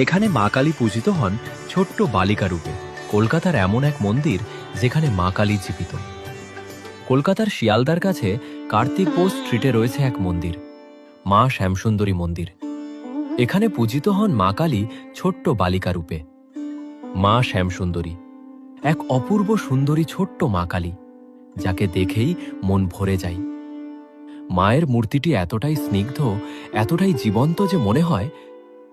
এখানে মা কালী পূজিত হন ছোট্ট বালিকা রূপে। কলকাতার এমন এক মন্দির যেখানে মা কালী জীবিত। কলকাতার শিয়ালদার কাছে কার্তিকপুর স্ট্রিটে রয়েছে এক মন্দির, মা শ্যামসুন্দরী মন্দির। এখানে পূজিত হন মা কালী ছোট্ট বালিকা রূপে। মা শ্যামসুন্দরী এক অপূর্ব সুন্দরী ছোট্ট মা কালী, যাকে দেখেই মন ভরে যায়। মায়ের মূর্তিটি এতটাই স্নিগ্ধ, এতটাই জীবন্ত যে মনে হয়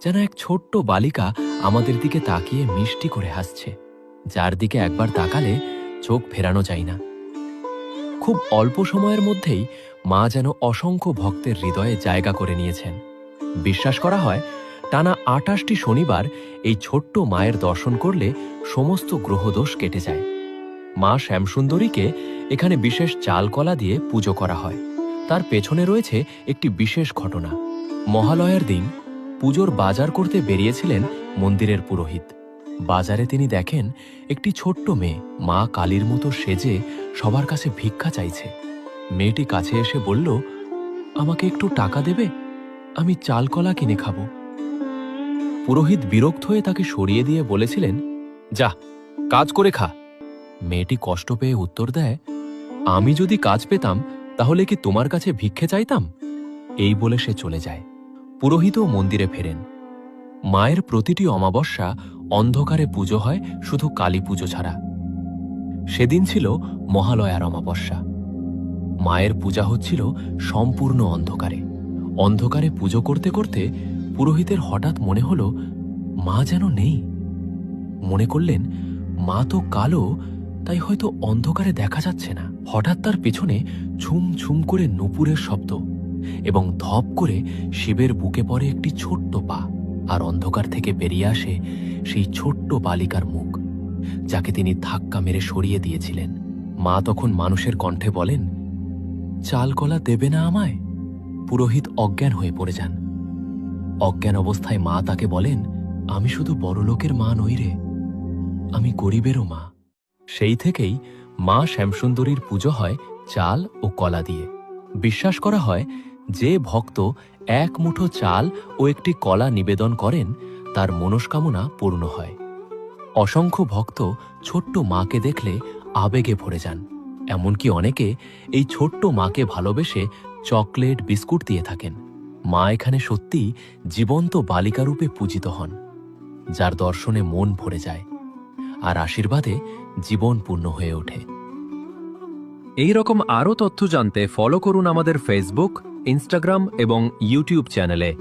যেন এক ছোট্ট বালিকা আমাদের দিকে তাকিয়ে মিষ্টি করে হাসছে, যার দিকে একবার তাকালে চোখ ফেরানো যায় না। খুব অল্প সময়ের মধ্যেই মা যেন অসংখ্য ভক্তের হৃদয়ে জায়গা করে নিয়েছেন। বিশ্বাস করা হয় টানা ২৮টি শনিবার এই ছোট্ট মায়ের দর্শন করলে সমস্ত গ্রহদোষ কেটে যায়। মা শ্যামসুন্দরীকে এখানে বিশেষ চাল কলা দিয়ে পুজো করা হয়। তার পেছনে রয়েছে একটি বিশেষ ঘটনা। মহালয়ার দিন পুজোর বাজার করতে বেরিয়েছিলেন মন্দিরের পুরোহিত। বাজারে তিনি দেখেন একটি ছোট্ট মেয়ে মা কালীর মতো সেজে সবার কাছে ভিক্ষা চাইছে। মেয়েটি কাছে এসে বলল, আমাকে একটু টাকা দেবে, আমি চাল কলা কিনে খাব। পুরোহিত বিরক্ত হয়ে তাকে সরিয়ে দিয়ে বলেছিলেন, যা কাজ করে খা। মেয়েটি কষ্ট পেয়ে উত্তর দেয়, আমি যদি কাজ পেতাম তাহলে কি তোমার কাছে ভিক্ষে চাইতাম? এই বলে সে চলে যায়। পুরোহিতও মন্দিরে ফেরেন। মায়ের প্রতিটি অমাবস্যা অন্ধকারে পুজো হয়, শুধু কালী পুজো ছাড়া। সেদিন ছিল মহালয়ার অমাবস্যা। মায়ের পূজা হচ্ছিল সম্পূর্ণ অন্ধকারে। অন্ধকারে পুজো করতে করতে পুরোহিতের হঠাৎ মনে হলো মা যেন নেই। মনে করলেন মা তো কালো, তাই হয়তো অন্ধকারে দেখা যাচ্ছে না। হঠাৎ তার পেছনে ঝুম ঝুম করে নূপুরের শব্দ এবং ধপ করে শিবের বুকে পড়ে একটি ছোট্ট পা, আর অন্ধকার থেকে বেরিয়ে আসে সেই ছোট্ট বালিকার মুখ, যাকে তিনি ধাক্কা মেরে সরিয়ে দিয়েছিলেন। মা তখন মানুষের কণ্ঠে বলেন, চাল কলা দেবে না আমায়? পুরোহিত অজ্ঞান হয়ে পড়ে যান। অজ্ঞান অবস্থায় মা তাকে বলেন, আমি শুধু বড়লোকের মা নই রে, আমি গরিবেরও মা। সেই থেকেই মা শ্যামসুন্দরীর পুজো হয় চাল ও কলা দিয়ে। বিশ্বাস করা হয় যে ভক্ত এক মুঠো চাল ও একটি কলা নিবেদন করেন তার মনস্কামনা পূর্ণ হয়। অসংখ্য ভক্ত ছোট্ট মাকে দেখলে আবেগে ভরে যান। এমনকি অনেকে এই ছোট্ট মাকে ভালোবেসে চকলেট বিস্কুট দিয়ে থাকেন। মা এখানে সত্যি জীবন্ত বালিকারূপে পূজিত হন, যার দর্শনে মন ভরে যায় আর আশীর্বাদে জীবন পূর্ণ হয়ে ওঠে। এই রকম আরও তথ্য জানতে ফলো করুন আমাদের ফেসবুক, ইনস্টাগ্রাম এবং ইউটিউব চ্যানেলে।